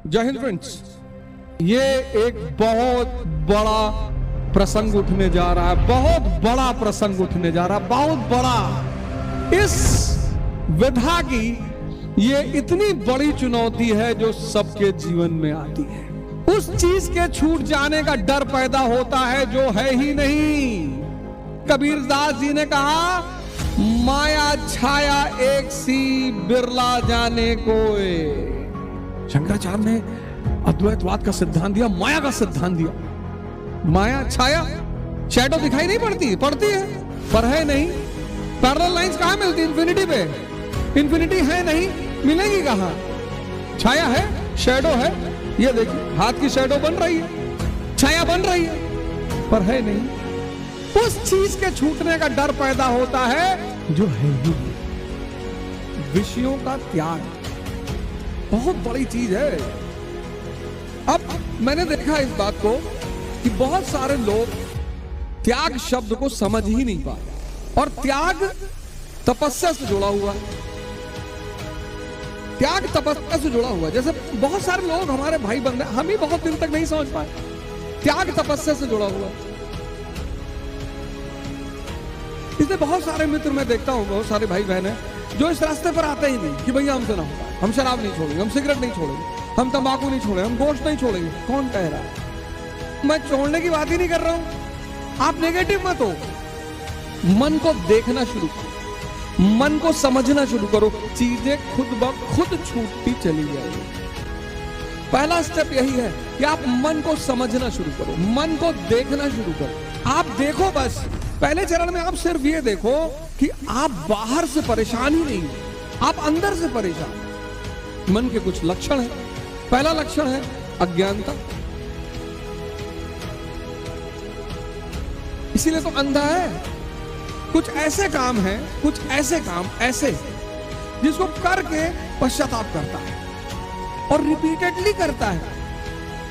जय हिंद फ्रेंड्स। ये एक बहुत बड़ा प्रसंग उठने जा रहा है, बहुत बड़ा प्रसंग उठने जा रहा है, बहुत बड़ा। इस विधा की ये इतनी बड़ी चुनौती है जो सबके जीवन में आती है। उस चीज के छूट जाने का डर पैदा होता है जो है ही नहीं। कबीरदास जी ने कहा, माया छाया एक सी बिरला जाने कोय। शंकराचार्य ने अद्वैतवाद का सिद्धांत दिया, माया का सिद्धांत दिया। माया छाया, शैडो दिखाई नहीं पड़ती, पड़ती है पर है नहीं। पैरेलल लाइंस कहां मिलती? इंफिनिटी पे। इंफिनिटी है नहीं, मिलेगी कहां? छाया है, शैडो है। ये देखिए, हाथ की शैडो बन रही है, छाया बन रही है, पर है नहीं। उस चीज के छूटने का डर पैदा होता है जो है ही नहीं। विषयों का त्याग बहुत बड़ी चीज है। अब मैंने देखा इस बात को कि बहुत सारे लोग त्याग शब्द को समझ ही नहीं पाते। और त्याग तपस्या से जुड़ा हुआ है। त्याग तपस्या से जुड़ा हुआ है। जैसे बहुत सारे लोग हमारे भाई बंधु, हम ही बहुत दिन तक नहीं समझ पाए। त्याग तपस्या से जुड़ा हुआ है। इसलिए बहुत सारे मित्र मैं देखता हूं, बहुत सारे भाई बहन हैं जो इस रास्ते पर आते ही नहीं कि भैया हमसे ना होगा, हम शराब नहीं छोड़ेंगे, हम सिगरेट नहीं छोड़ेंगे, हम तंबाकू नहीं छोड़ेंगे, हम गोश्त नहीं छोड़ेंगे। कौन कह रहा है? मैं छोड़ने की बात ही नहीं कर रहा हूं। आप नेगेटिव मत हो। मन को देखना शुरू करो, मन को समझना शुरू करो, चीजें खुद ब खुद छूटती चली जाएगी। पहला स्टेप यही है कि आप मन को समझना शुरू करो, मन को देखना शुरू करो। आप देखो, बस पहले चरण में आप सिर्फ ये देखो कि आप बाहर से परेशान ही नहीं, आप अंदर से परेशान। मन के कुछ लक्षण है। पहला लक्षण है अज्ञानता। इसीलिए तो अंधा है। कुछ ऐसे काम हैं, कुछ ऐसे काम ऐसे जिसको करके पश्चाताप करता है और रिपीटेडली करता है।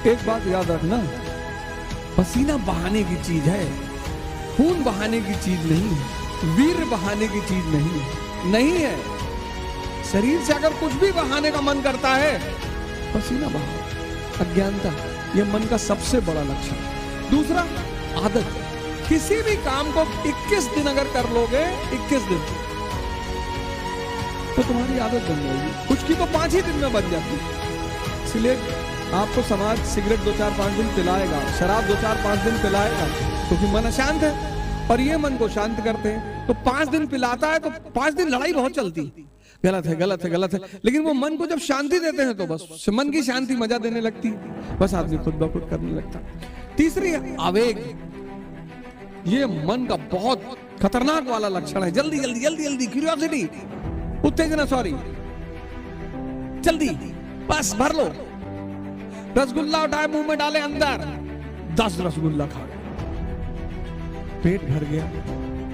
एक बात याद रखना, पसीना बहाने की चीज है, खून बहाने की चीज नहीं है, वीर बहाने की चीज नहीं है, नहीं है। शरीर से अगर कुछ भी बहाने का मन करता है, पसीना बहाना। अज्ञानता यह मन का सबसे बड़ा लक्षण। दूसरा आदत। किसी भी काम को 21 दिन अगर कर लोगे, 21 दिन तो तुम्हारी आदत बन जाएगी। कुछ की तो 5 ही दिन में बन जाती है। इसलिए आपको समाज सिगरेट 2-4-5 दिन पिलाएगा, शराब 2-4-5 दिन पिलाएगा, क्योंकि मन अशांत है और ये मन को शांत करते हैं। तो 5 दिन पिलाता है तो 5 दिन लड़ाई बहुत चलती। गलत है, गलत है, गलत है। लेकिन वो मन को जब शांति देते हैं तो बस मन की शांति मजा देने लगती है, बस आदमी खुद ब खुद करने लगता है। तीसरी है आवेग। ये मन का बहुत खतरनाक वाला लक्षण है। जल्दी जल्दी जल्दी जल्दी, क्यूरियोसिटी, उत्तेजना, सॉरी, जल्दी, बस भर लो। रसगुल्ला उठाए मुंह में डाले, अंदर 10 रसगुल्ला खा गए, पेट भर गया,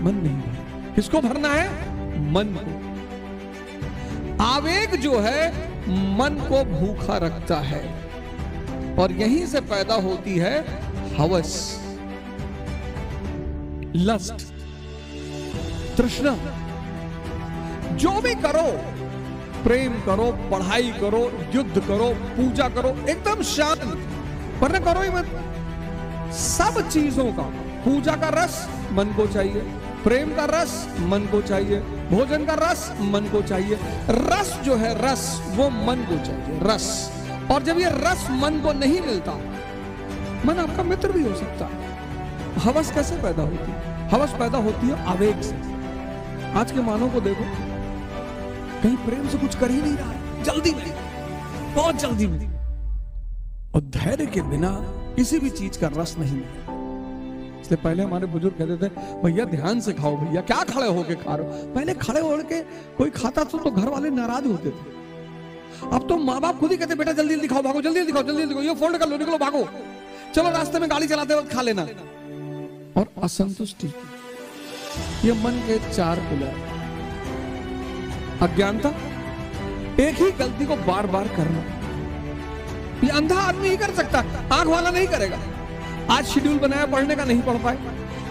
मन नहीं भरा। किसको भरना है? मन को। आवेग जो है मन को भूखा रखता है और यहीं से पैदा होती है हवस, लस्ट, तृष्णा। जो भी करो, प्रेम करो, पढ़ाई करो, युद्ध करो, पूजा करो, एकदम शांत, वरना करो ही मत। सब चीजों का, पूजा का रस मन को चाहिए, प्रेम का रस मन को चाहिए, भोजन का रस मन को चाहिए। रस जो है, रस वो मन को चाहिए, रस। और जब ये रस मन को नहीं मिलता, मन आपका मित्र भी हो सकता है। हवस कैसे पैदा होती है? हवस पैदा होती है आवेग से। आज के मानव को देखो, कहीं प्रेम से कुछ कर ही नहीं रहा, जल्दी में, बहुत जल्दी में। और धैर्य के बिना किसी भी चीज का रस नहीं मिलेगा। इसलिए पहले हमारे बुजुर्ग कहते थे, भैया ध्यान से खाओ, भैया क्या खड़े होके खा रहे हो। पहले खड़े होके कोई खाता तो घर वाले नाराज होते थे। अब तो माँ बाप खुद ही कहते, बेटा जल्दी जल्दी खाओ, भागो, जल्दी जल्दी खाओ, जल्दी जल्दी खाओ, ये फोल्ड कर लो, निकलो, भागो, चलो रास्ते में गाड़ी चलाते वक्त खा लेना। और असंतुष्टि, ये मन के 4 पिलर। अज्ञानता, एक ही गलती को बार बार करना। ये अंधा आदमी ही कर सकता, आंख वाला नहीं करेगा। आज शेड्यूल बनाया पढ़ने का, नहीं पढ़ पाए,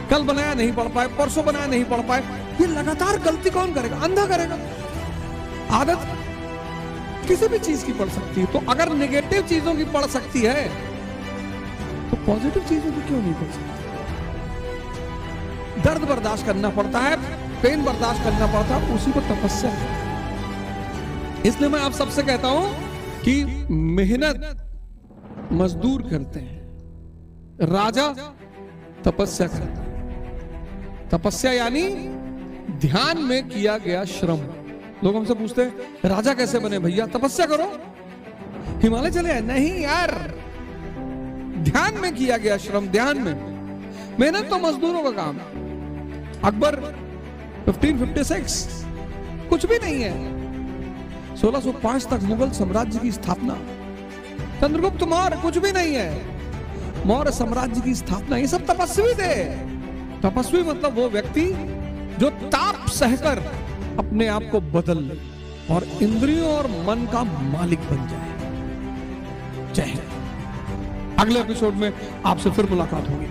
कल बनाया नहीं पढ़ पाए, परसों बनाया नहीं पढ़ पाए। ये लगातार गलती कौन करेगा? अंधा करेगा। आदत, किसी भी चीज की पड़ सकती है। तो अगर नेगेटिव चीजों की पड़ सकती है तो पॉजिटिव चीजों की क्यों नहीं पड़ सकती? दर्द बर्दाश्त करना पड़ता है, पेन बर्दाश्त करना पड़ता है, उसी को तपस्या है। इसलिए मैं आप सबसे कहता हूं कि मेहनत मजदूर करते हैं, राजा तपस्या करते हैं। तपस्या यानी ध्यान में किया गया श्रम। लोग हमसे पूछते हैं राजा कैसे बने? भैया तपस्या करो, हिमालय चले आए। नहीं यार, ध्यान में किया गया श्रम, ध्यान में। मेहनत तो मजदूरों का काम है। अकबर 1556 कुछ भी नहीं है, 1605 तक मुगल साम्राज्य की स्थापना। चंद्रगुप्त मौर्य कुछ भी नहीं है, मौर्य साम्राज्य की स्थापना। ये सब तपस्वी थे। तपस्वी मतलब वो व्यक्ति जो ताप सहकर अपने आप को बदल ले और इंद्रियों और मन का मालिक बन जाए। जय हिंद। अगले एपिसोड में आपसे फिर मुलाकात होगी।